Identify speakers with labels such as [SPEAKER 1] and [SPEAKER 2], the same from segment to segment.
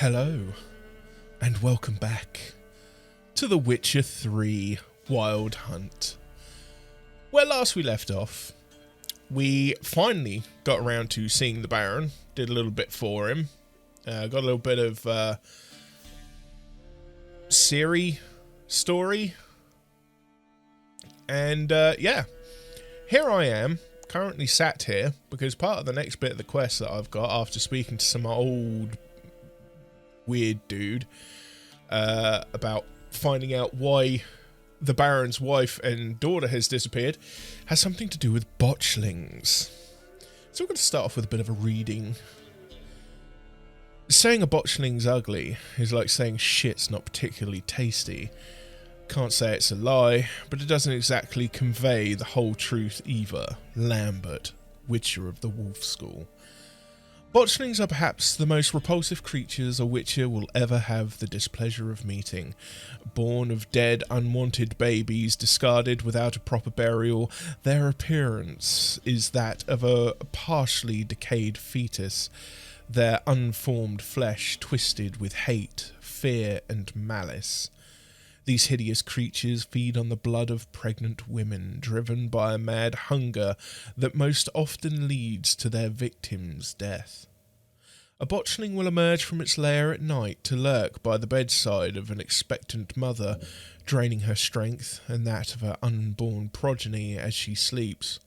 [SPEAKER 1] Hello, and welcome back to The Witcher 3 Wild Hunt. Where last we left off, we finally got around to seeing the Baron, did a little bit for him, got a little bit of Ciri story, and yeah, here I am, currently sat here, because part of the next bit of the quest that I've got, after speaking to some old weird dude about finding out why the Baron's wife and daughter has disappeared, has something to do with botchlings. So we're going to start off with a bit of a reading. Saying a botchling's ugly is like saying shit's not particularly tasty. Can't say it's a lie, but it doesn't exactly convey the whole truth either. Lambert, Witcher of the Wolf School. Botchlings are perhaps the most repulsive creatures a Witcher will ever have the displeasure of meeting. Born of dead, unwanted babies, discarded without a proper burial, their appearance is that of a partially decayed fetus, their unformed flesh twisted with hate, fear, and malice. These hideous creatures feed on the blood of pregnant women, driven by a mad hunger that most often leads to their victim's death. A botchling will emerge from its lair at night to lurk by the bedside of an expectant mother, draining her strength and that of her unborn progeny as she sleeps.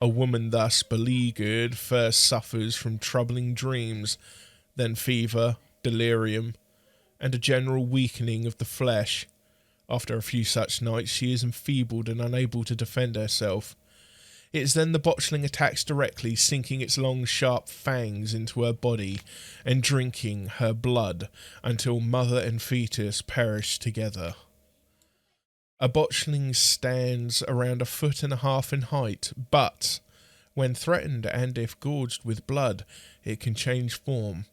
[SPEAKER 1] A woman thus beleaguered first suffers from troubling dreams, then fever, delirium, and a general weakening of the flesh. After a few such nights, she is enfeebled and unable to defend herself. It is then the botchling attacks directly, sinking its long, sharp fangs into her body and drinking her blood until mother and fetus perish together. A botchling stands around 1.5 feet in height, but when threatened and if gorged with blood, it can change form.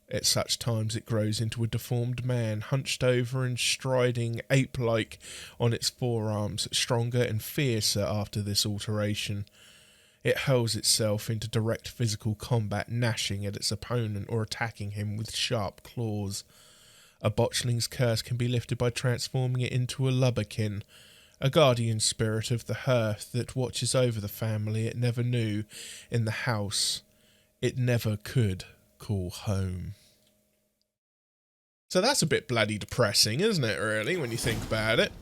[SPEAKER 1] At such times it grows into a deformed man, hunched over and striding ape-like on its forearms, stronger and fiercer after this alteration. It hurls itself into direct physical combat, gnashing at its opponent or attacking him with sharp claws. A botchling's curse can be lifted by transforming it into a lubberkin, a guardian spirit of the hearth that watches over the family it never knew in the house it never could call home. So that's a bit bloody depressing, isn't it, really, when you think about it?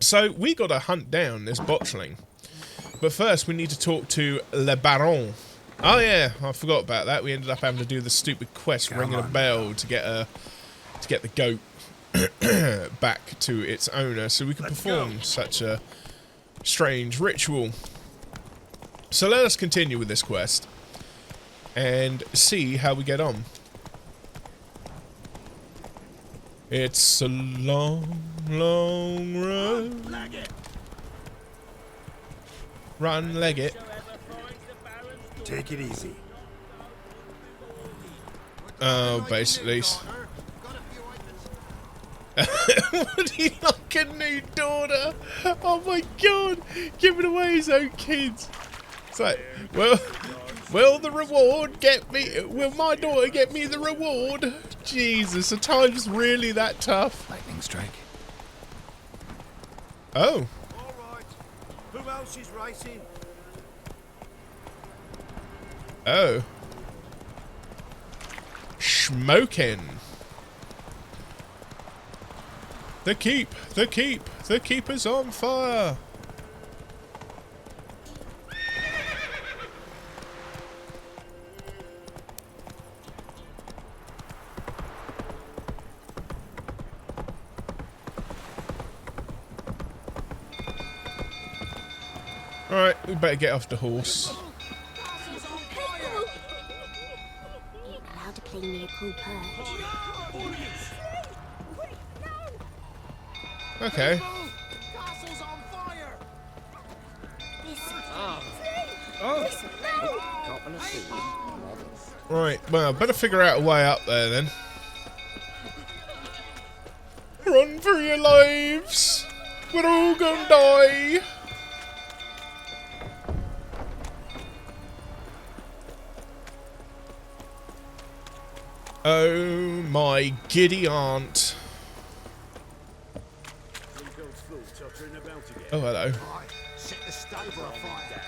[SPEAKER 1] So we got to hunt down this botchling. But first we need to talk to Le Baron. Oh yeah, I forgot about that. We ended up having to do the stupid quest, ringing a bell to get the goat back to its owner so we can perform such a strange ritual. So let us continue with this quest and see how we get on. It's a long, long road. Run, leg it.
[SPEAKER 2] Take it easy.
[SPEAKER 1] Oh, basically. Would he like a new daughter? Oh my god! Giving away his own kids. It's like, well, will the reward get me? Will my daughter get me the reward? Jesus, are times really that tough?
[SPEAKER 2] Lightning strike.
[SPEAKER 1] Oh.
[SPEAKER 2] All right. Who else is racing?
[SPEAKER 1] Oh. Smoking. The keeper's on fire. Alright, we better get off the horse.
[SPEAKER 3] You're allowed to play me a cool perch.
[SPEAKER 1] Okay.
[SPEAKER 2] Castle's on fire.
[SPEAKER 1] Right, well, better figure out a way up there then. Run for your lives! We're all gonna die! Oh my giddy aunt. Oh, hello.
[SPEAKER 2] Set the stable afire.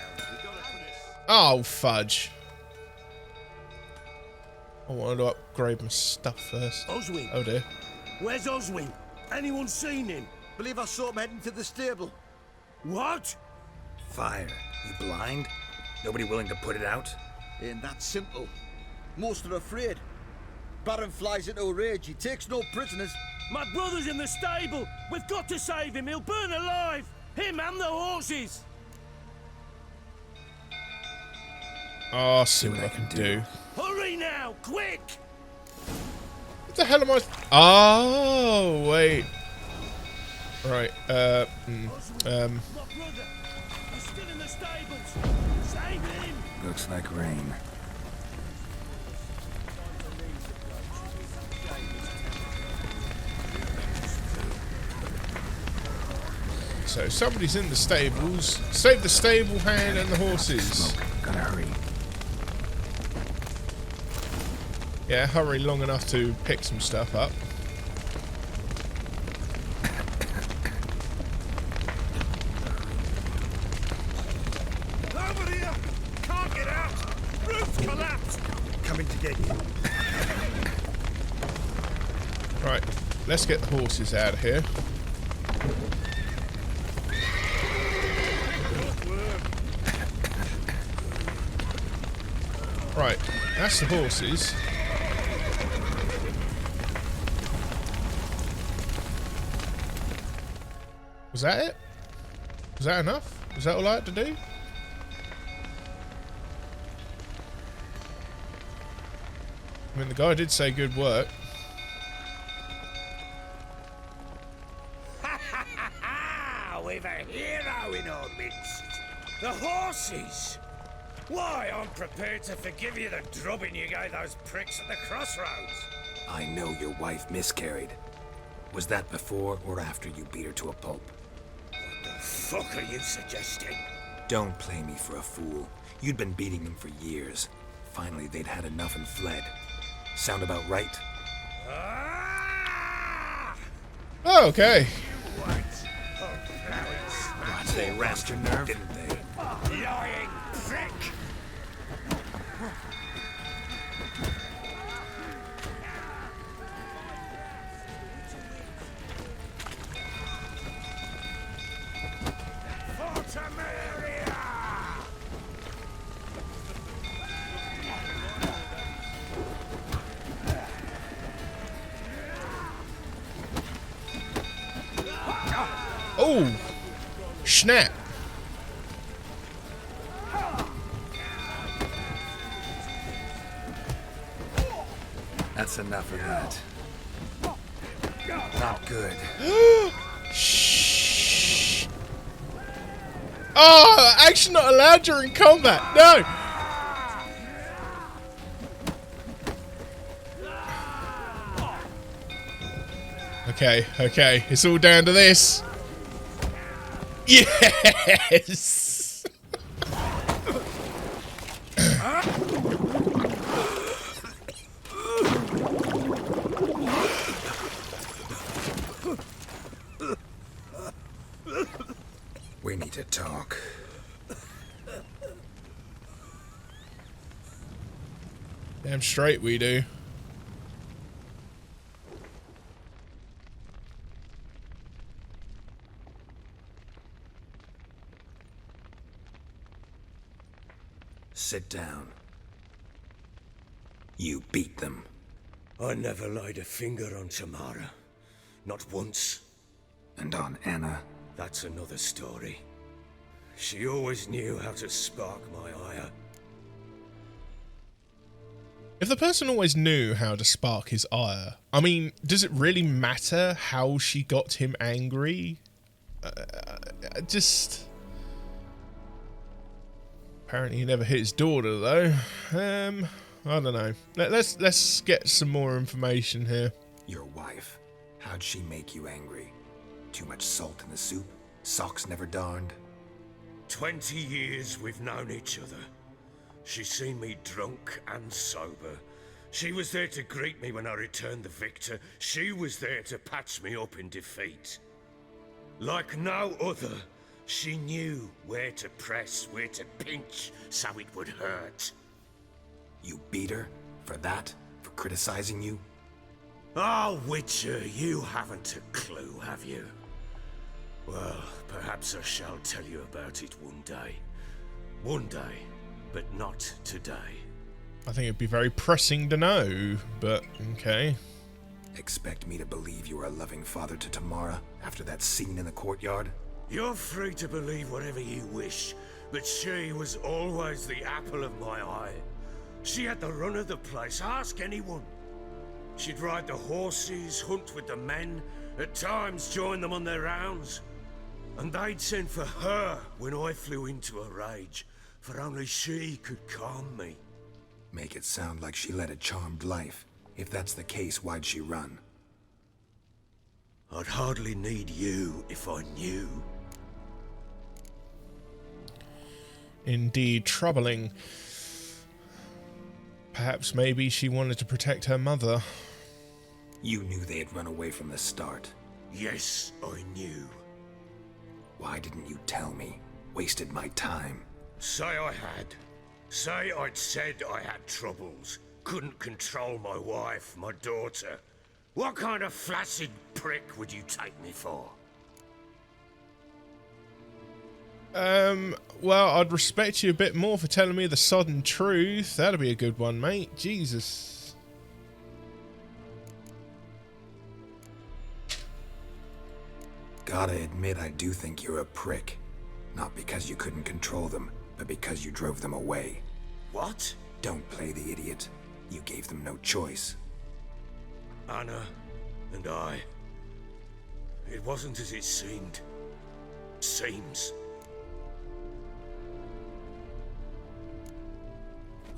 [SPEAKER 1] Oh, fudge. I wanted to upgrade my stuff first.
[SPEAKER 2] Oswin.
[SPEAKER 1] Oh dear.
[SPEAKER 2] Where's Oswin? Anyone seen him?
[SPEAKER 4] Believe I saw him heading to the stable.
[SPEAKER 2] What?
[SPEAKER 5] Fire. You blind? Nobody willing to put it out?
[SPEAKER 4] Ain't that simple. Most are afraid. Baron flies into a rage. He takes no prisoners.
[SPEAKER 2] My brother's in the stable. We've got to save him. He'll burn alive. Him and the horses.
[SPEAKER 1] I'll see what I can do.
[SPEAKER 2] Hurry now, quick!
[SPEAKER 1] What the hell am I? Oh, wait. Right.
[SPEAKER 2] My brother. He's still in the stables. Save him.
[SPEAKER 5] Looks like rain.
[SPEAKER 1] So somebody's in the stables. Save the stable hand and the horses.
[SPEAKER 5] Smoke. Gotta hurry.
[SPEAKER 1] Yeah, hurry long enough to pick some stuff up.
[SPEAKER 2] Over here! Can't get out! Roof collapsed!
[SPEAKER 4] Coming to get you.
[SPEAKER 1] Right, let's get the horses out of here. Right, that's the horses. Was that it? Was that enough? Was that all I had to do? I mean, the guy did say good work.
[SPEAKER 2] We've a hero in our midst. The horses! Why, I'm prepared to forgive you the drubbing you gave those pricks at the crossroads.
[SPEAKER 5] I know your wife miscarried. Was that before or after you beat her to a pulp?
[SPEAKER 2] What the fuck are you suggesting?
[SPEAKER 5] Don't play me for a fool. You'd been beating them for years. Finally, they'd had enough and fled. Sound about right?
[SPEAKER 2] Ah!
[SPEAKER 1] Oh, okay.
[SPEAKER 2] What? Oh, cowards.
[SPEAKER 5] They rasped your nerve, didn't they?
[SPEAKER 2] Lying prick! Fortamaria!
[SPEAKER 1] Oh, snap.
[SPEAKER 5] That's enough of that. Not good.
[SPEAKER 1] Shh. Oh, action not allowed during combat. No. Okay, okay. It's all down to this. Yes.
[SPEAKER 5] We need to talk.
[SPEAKER 1] Damn straight we do.
[SPEAKER 5] Sit down. You beat them.
[SPEAKER 2] I never laid a finger on Tamara. Not once.
[SPEAKER 5] And on Anna.
[SPEAKER 2] That's another story. She always knew how to spark my ire.
[SPEAKER 1] If the person always knew how to spark his ire, I mean, does it really matter how she got him angry? Just... Apparently he never hit his daughter, though. I don't know. Let's get some more information here.
[SPEAKER 5] Your wife. How'd she make you angry? Too much salt in the soup? Socks never darned?
[SPEAKER 2] 20 years we've known each other. She's seen me drunk and sober, She was there to greet me when I returned the victor. She was there to patch me up in defeat. Like no other, she knew where to press, where to pinch, so it would hurt.
[SPEAKER 5] You beat her? For that? For criticizing you?
[SPEAKER 2] Oh, Witcher, you haven't a clue, have you? Well, perhaps I shall tell you about it one day. One day, but not today.
[SPEAKER 1] I think it'd be very pressing to know, but okay.
[SPEAKER 5] Expect me to believe you are a loving father to Tamara after that scene in the courtyard?
[SPEAKER 2] You're free to believe whatever you wish, but she was always the apple of my eye. She had the run of the place, ask anyone. She'd ride the horses, hunt with the men, at times join them on their rounds. And they'd send for her when I flew into a rage, for only she could calm me.
[SPEAKER 5] Make it sound like she led a charmed life. If that's the case, why'd she run?
[SPEAKER 2] I'd hardly need you if I knew.
[SPEAKER 1] Indeed, troubling. Perhaps maybe she wanted to protect her mother.
[SPEAKER 5] You knew they had run away from the start.
[SPEAKER 2] Yes, I knew.
[SPEAKER 5] Why didn't you tell me? Wasted my time.
[SPEAKER 2] Say I had. Say I'd said I had troubles. Couldn't control my wife, my daughter. What kind of flaccid prick would you take me for?
[SPEAKER 1] Well, I'd respect you a bit more for telling me the sodden truth. That'd be a good one, mate. Jesus.
[SPEAKER 5] Gotta admit, I do think you're a prick. Not because you couldn't control them, but because you drove them away.
[SPEAKER 2] What?
[SPEAKER 5] Don't play the idiot. You gave them no choice.
[SPEAKER 2] Anna and I. It wasn't as it seemed. Seems.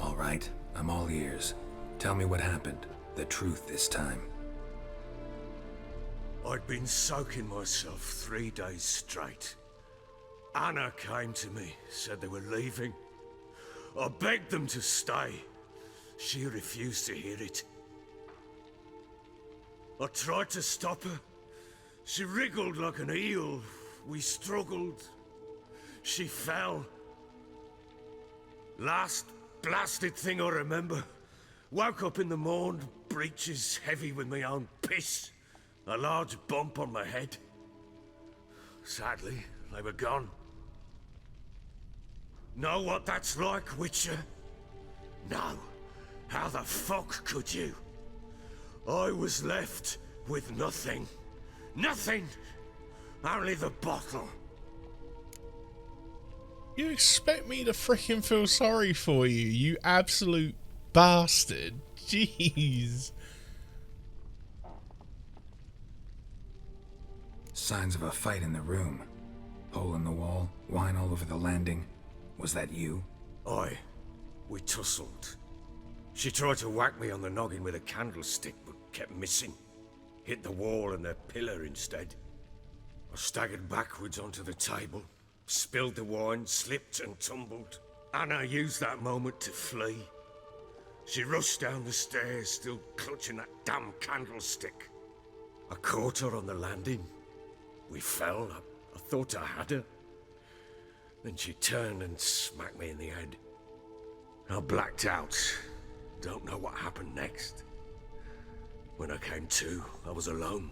[SPEAKER 5] All right, I'm all ears. Tell me what happened. The truth this time.
[SPEAKER 2] I'd been soaking myself 3 days straight. Anna came to me, said they were leaving. I begged them to stay. She refused to hear it. I tried to stop her. She wriggled like an eel. We struggled. She fell. Last blasted thing I remember. Woke up in the morn, breeches heavy with my own piss. A large bump on my head. Sadly, they were gone. Know what that's like, Witcher? No. How the fuck could you? I was left with nothing. Nothing! Only the bottle.
[SPEAKER 1] You expect me to frickin' feel sorry for you, you absolute bastard. Jeez.
[SPEAKER 5] Signs of a fight in the room. Hole in the wall, wine all over the landing. Was that you?
[SPEAKER 2] Aye. We tussled. She tried to whack me on the noggin with a candlestick, but kept missing. Hit the wall and a pillar instead. I staggered backwards onto the table, spilled the wine, slipped and tumbled. Anna used that moment to flee. She rushed down the stairs, still clutching that damn candlestick. I caught her on the landing. We fell. I thought I had her. Then she turned and smacked me in the head. I blacked out. Don't know what happened next. When I came to, I was alone.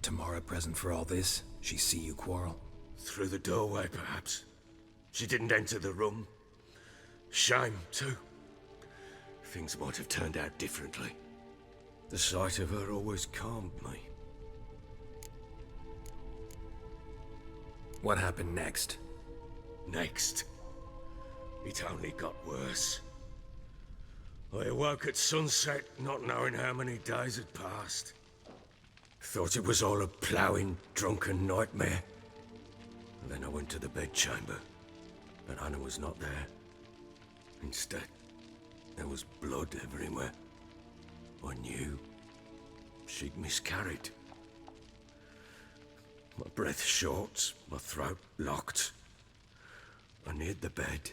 [SPEAKER 5] Tamara present for all this? She see you quarrel?
[SPEAKER 2] Through the doorway, perhaps. She didn't enter the room. Shame, too. Things might have turned out differently. The sight of her always calmed me.
[SPEAKER 5] What happened next?
[SPEAKER 2] Next, it only got worse. I awoke at sunset, not knowing how many days had passed. Thought it was all a ploughing, drunken nightmare. And then I went to the bedchamber, but Anna was not there. Instead, there was blood everywhere. I knew she'd miscarried. My breath short, my throat locked. I neared the bed.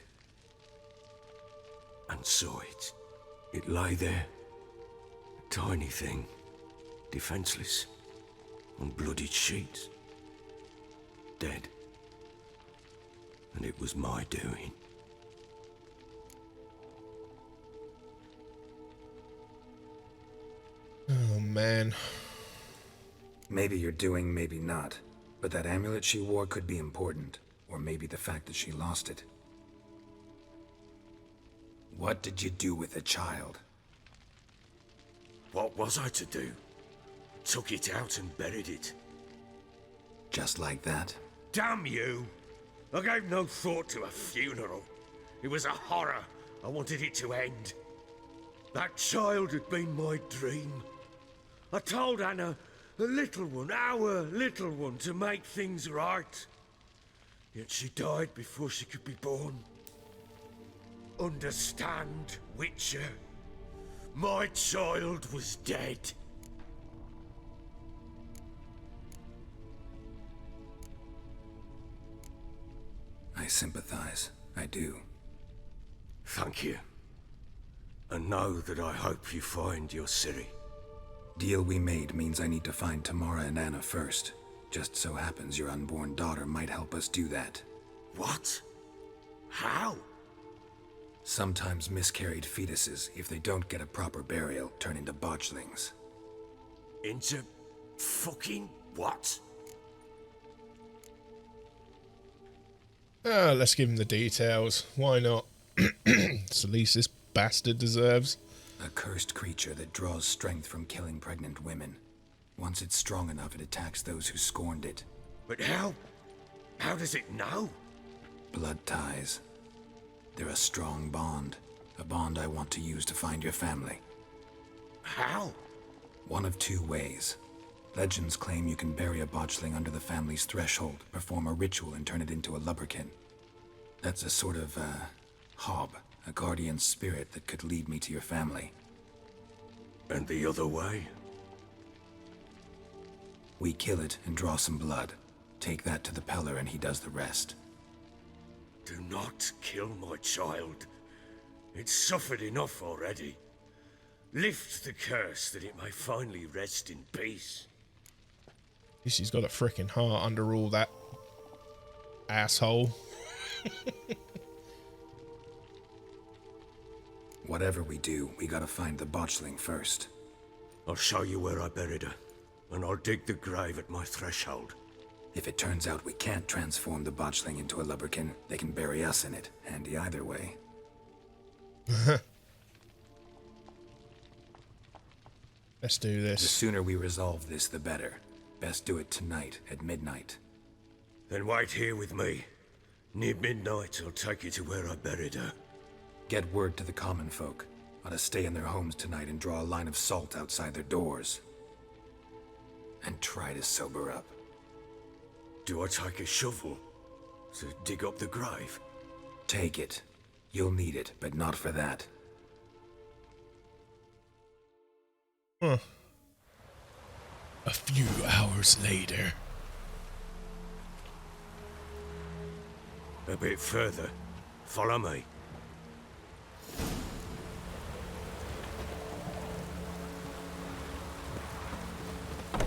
[SPEAKER 2] and saw it. It lay there, a tiny thing, defenseless, on bloodied sheets, dead. And it was my doing.
[SPEAKER 1] Oh, man.
[SPEAKER 5] Maybe you're doing, maybe not. But that amulet she wore could be important. Or maybe the fact that she lost it. What did you do with the child?
[SPEAKER 2] What was I to do? Took it out and buried it.
[SPEAKER 5] Just like that?
[SPEAKER 2] Damn you! I gave no thought to a funeral. It was a horror. I wanted it to end. That child had been my dream. I told Anna, the little one, our little one, to make things right. Yet she died before she could be born. Understand, Witcher? My child was dead.
[SPEAKER 5] I sympathize. I do.
[SPEAKER 2] Thank you. And know that I hope you find your Ciri.
[SPEAKER 5] Deal we made means I need to find Tamara and Anna first. Just so happens your unborn daughter might help us do that.
[SPEAKER 2] What? How?
[SPEAKER 5] Sometimes miscarried fetuses, if they don't get a proper burial, turn into botchlings.
[SPEAKER 2] Into fucking what?
[SPEAKER 1] Let's give him the details. Why not? It's the least this bastard deserves.
[SPEAKER 5] A cursed creature that draws strength from killing pregnant women. Once it's strong enough, it attacks those who scorned it.
[SPEAKER 2] But how? How does it know?
[SPEAKER 5] Blood ties. They're a strong bond. A bond I want to use to find your family.
[SPEAKER 2] How?
[SPEAKER 5] One of two ways. Legends claim you can bury a botchling under the family's threshold, perform a ritual, and turn it into a lubberkin. That's a sort of, hob, a guardian spirit that could lead me to your family.
[SPEAKER 2] And the other way?
[SPEAKER 5] We kill it and draw some blood. Take that to the Peller and he does the rest.
[SPEAKER 2] Do not kill my child. It's suffered enough already. Lift the curse that it may finally rest in peace.
[SPEAKER 1] At least he's got a frickin' heart under all that asshole.
[SPEAKER 5] Whatever we do, we gotta find the botchling first.
[SPEAKER 2] I'll show you where I buried her, and I'll dig the grave at my threshold.
[SPEAKER 5] If it turns out we can't transform the botchling into a lubberkin, they can bury us in it. Handy either way.
[SPEAKER 1] Let's do
[SPEAKER 5] The
[SPEAKER 1] this.
[SPEAKER 5] sooner we resolve this, the better. Best do it tonight, at midnight.
[SPEAKER 2] Then wait here with me. Near midnight, I'll take you to where I buried her.
[SPEAKER 5] Get word to the common folk. Ought to stay in their homes tonight and draw a line of salt outside their doors. And try to sober up.
[SPEAKER 2] Do I take a shovel to dig up the grave?
[SPEAKER 5] Take it. You'll need it, but not for that.
[SPEAKER 1] Huh. A few hours later.
[SPEAKER 2] A bit further. Follow me.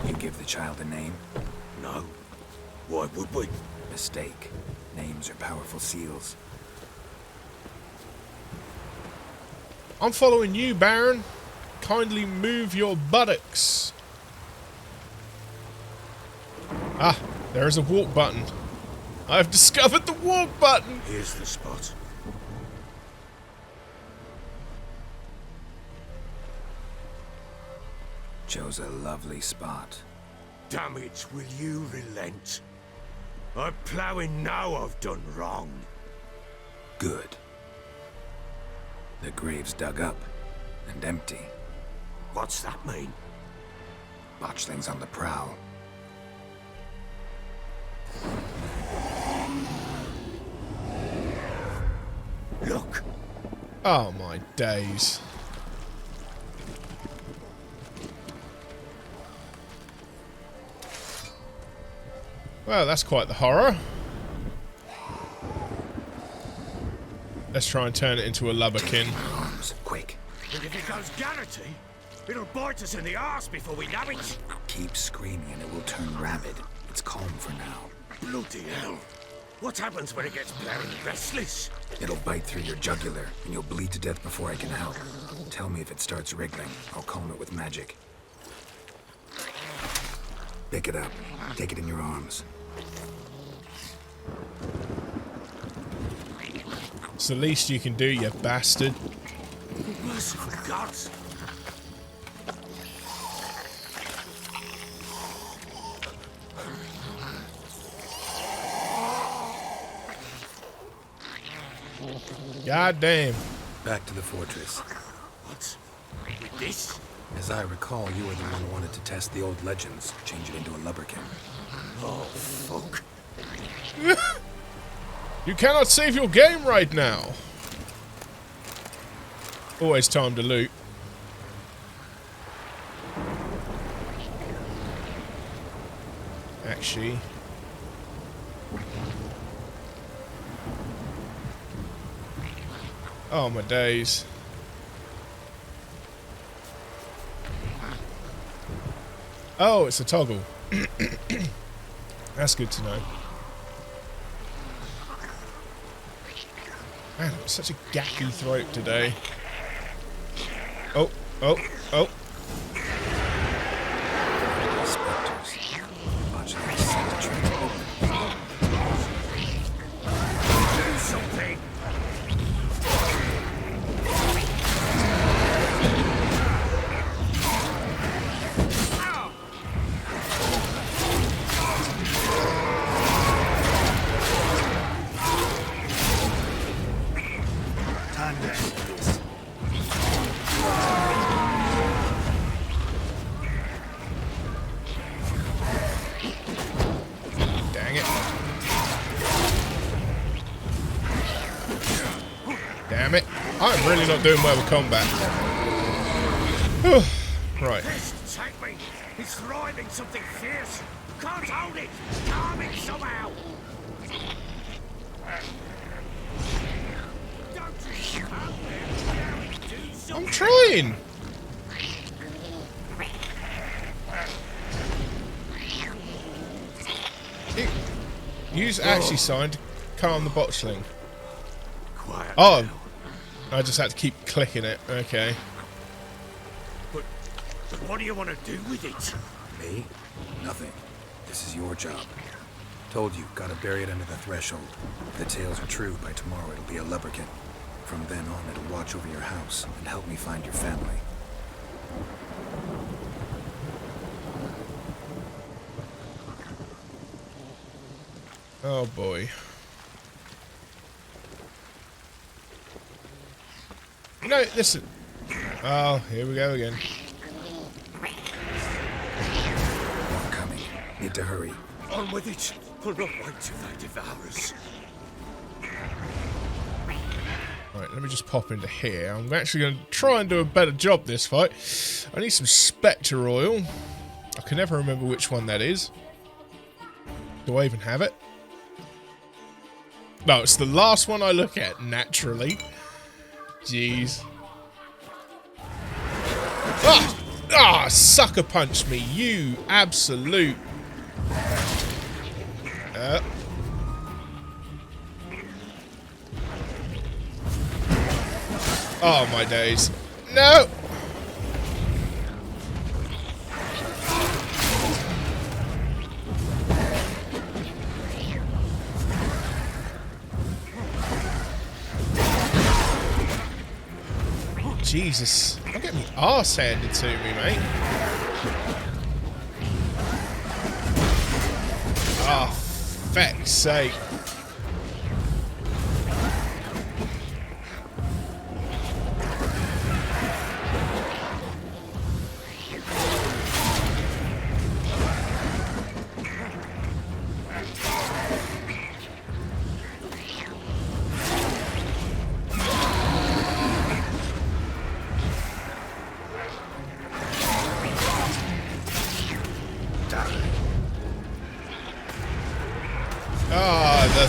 [SPEAKER 5] You give the child a name?
[SPEAKER 2] No. Why would we?
[SPEAKER 5] Mistake. Names are powerful seals.
[SPEAKER 1] I'm following you, Baron. Kindly move your buttocks. Ah, there is a walk button. I've discovered the walk button.
[SPEAKER 2] Here's the spot.
[SPEAKER 5] Chose a lovely spot.
[SPEAKER 2] Damn it, will you relent? I'm ploughing now I've done wrong.
[SPEAKER 5] Good. The grave's dug up and empty.
[SPEAKER 2] What's that mean?
[SPEAKER 5] Botchling's on the prowl.
[SPEAKER 2] Look!
[SPEAKER 1] Oh my days. Well, that's quite the horror. Let's try and turn it into a lubberkin.
[SPEAKER 5] Arms, quick.
[SPEAKER 2] And if it goes Garrity, it'll bite us in the arse before we know it.
[SPEAKER 5] Keep screaming and it will turn rabid. It's calm for now.
[SPEAKER 2] Bloody hell. What happens when it gets very restless?
[SPEAKER 5] It'll bite through your jugular, and you'll bleed to death before I can help. Tell me if it starts wriggling. I'll calm it with magic. Pick it up. Take it in your arms.
[SPEAKER 1] It's the least you can do, you bastard.
[SPEAKER 2] Merciful gods.
[SPEAKER 1] God damn.
[SPEAKER 5] Back to the fortress.
[SPEAKER 2] What? With this?
[SPEAKER 5] As I recall, you were the one who wanted to test the old legends, change it into a lubberkin.
[SPEAKER 2] Oh, fuck.
[SPEAKER 1] You cannot save your game right now. Always time to loot. Actually. Oh my days. Oh, it's a toggle. That's good to know. Man, I'm such a gacky throat today. Oh, oh, oh.
[SPEAKER 5] Spectres. Watch them set the trap.
[SPEAKER 2] Do something.
[SPEAKER 5] Time to end this.
[SPEAKER 1] Dang it. Damn it. I'm really not doing well with combat. Right.
[SPEAKER 2] This, take me. It's thriving something fierce. Can't hold it. Calm it somehow. Don't you stand there. Do
[SPEAKER 1] I'm
[SPEAKER 2] something.
[SPEAKER 1] trying. Use actually sign to calm the botchling.
[SPEAKER 2] Quiet.
[SPEAKER 1] Oh,
[SPEAKER 2] now.
[SPEAKER 1] I just had to keep clicking it. Okay.
[SPEAKER 2] But what do you want to do with it?
[SPEAKER 5] Me? Nothing. This is your job. Told you, gotta bury it under the threshold. If the tales are true, by tomorrow it'll be a lubberkin. From then on, it'll watch over your house and help me find your family.
[SPEAKER 1] Oh boy. No, listen. Oh, here we go again.
[SPEAKER 5] More coming. Need to hurry.
[SPEAKER 2] On with it. We'll not wait till they devour us.
[SPEAKER 1] Right, let me just pop into here. I'm actually going to try and do a better job this fight. I need some Spectre oil. I can never remember which one that is. Do I even have it? No, it's the last one I look at, naturally. Jeez. Ah! Ah! Sucker punch me, you absolute... Oh, my days. No! Jesus. I'm getting my arse handed to me, mate. Oh, feck's sake. Ah, the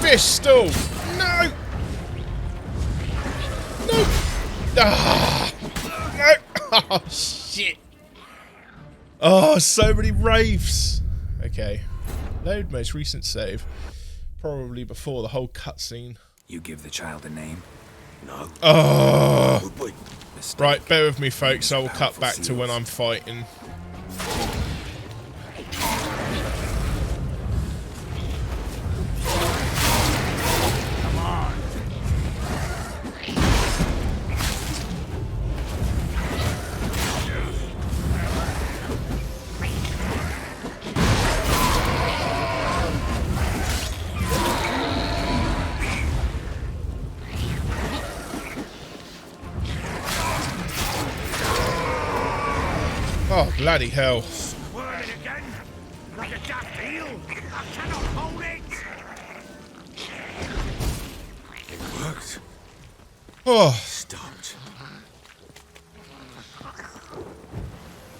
[SPEAKER 1] fish stool. No! Ah! No! Oh, shit. Oh, so many wraiths. Okay. Load most recent save. Probably before the whole cutscene.
[SPEAKER 5] You give the child a name?
[SPEAKER 2] No.
[SPEAKER 1] Oh!
[SPEAKER 5] Mistake.
[SPEAKER 1] Right, bear with me, folks. I will cut
[SPEAKER 5] Powerful
[SPEAKER 1] back to when
[SPEAKER 5] seals.
[SPEAKER 1] I'm fighting. Oh, bloody hell.
[SPEAKER 2] Whirling again, like a daft eel. I cannot hold it. It worked.
[SPEAKER 1] Oh,
[SPEAKER 2] Stopped.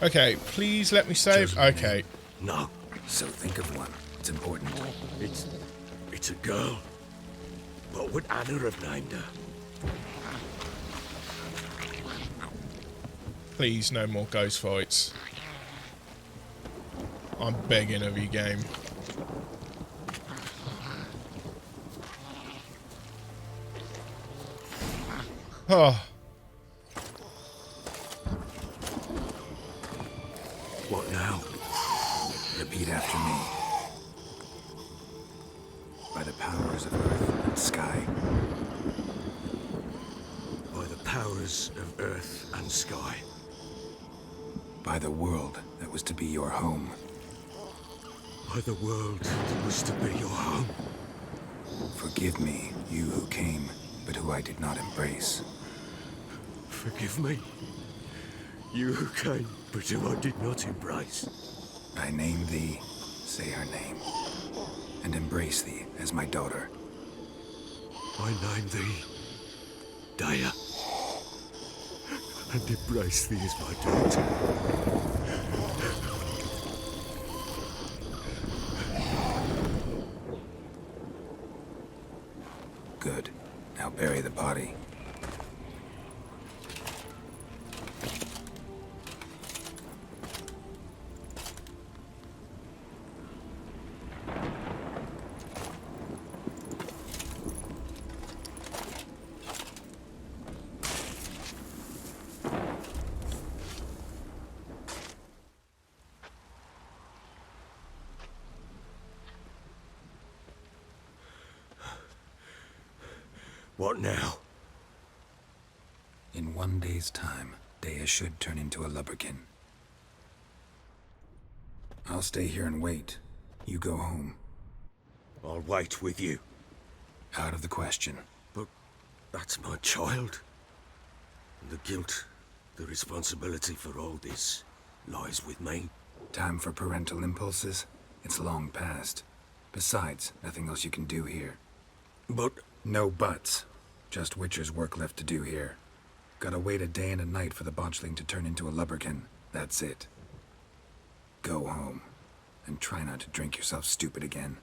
[SPEAKER 1] okay. Please let me save.
[SPEAKER 2] Chosen
[SPEAKER 1] Okay.
[SPEAKER 2] name. No,
[SPEAKER 5] So think of one. It's important.
[SPEAKER 2] it's a girl. What would Anna have named her?
[SPEAKER 1] Please, no more ghost fights. I'm begging of you, game. Oh,
[SPEAKER 2] What now?
[SPEAKER 5] Repeat after me. By the powers of earth and sky.
[SPEAKER 2] By the powers of earth and sky.
[SPEAKER 5] By the world that was to be your home.
[SPEAKER 2] By the world that was to be your home.
[SPEAKER 5] Forgive me, you who came, but who I did not embrace.
[SPEAKER 2] Forgive me. You who came, but who I did not embrace.
[SPEAKER 5] I name thee, say her name, and embrace thee as my daughter.
[SPEAKER 2] I name thee Daya. And embrace thee as my daughter.
[SPEAKER 5] Good. Now bury the body.
[SPEAKER 2] What now?
[SPEAKER 5] In 1 day's time, Dea should turn into a lubberkin. I'll stay here and wait. You go home.
[SPEAKER 2] I'll wait with you.
[SPEAKER 5] Out of the question.
[SPEAKER 2] But that's my child. And the guilt, the responsibility for all this lies with me.
[SPEAKER 5] Time for parental impulses? It's long past. Besides, nothing else you can do here.
[SPEAKER 2] But
[SPEAKER 5] No buts. Just Witcher's work left to do here. Gotta wait a day and a night for the botchling to turn into a lubberkin. That's it. Go home. And try not to drink yourself stupid again.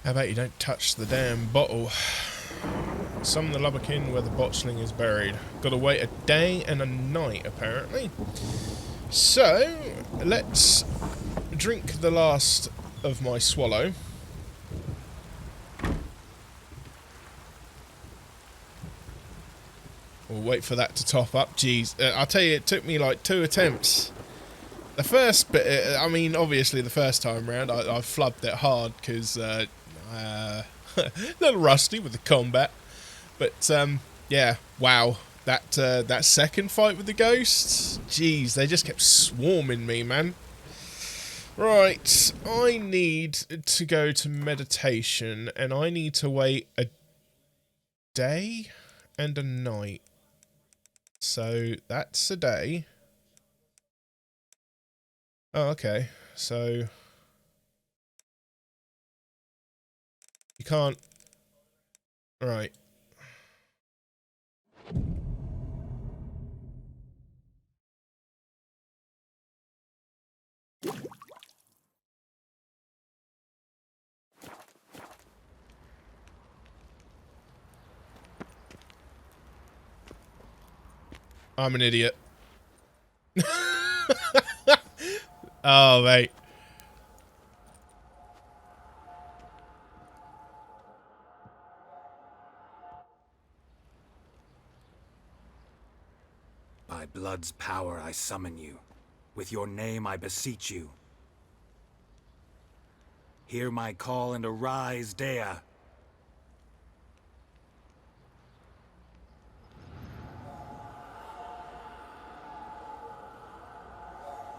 [SPEAKER 1] how about you don't touch the damn bottle? Summon the lubberkin where the botchling is buried. Gotta wait a day and a night, apparently. So, let's drink the last of my swallow. We'll wait for that to top up. Jeez, I'll tell you, it took me like 2 attempts. The first bit, I mean, obviously the first time round, I flubbed it hard because a little rusty with the combat. But yeah, wow, that second fight with the ghosts, jeez, they just kept swarming me, man. Right, I need to go to meditation, and I need to wait a day and a night. So that's a day. Oh, okay. So you can't. Right. I'm an idiot. Oh, mate.
[SPEAKER 5] By blood's power I summon you. With your name I beseech you. Hear my call and arise, Dea.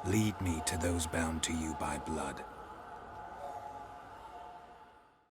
[SPEAKER 5] Lead me to those bound to you by blood.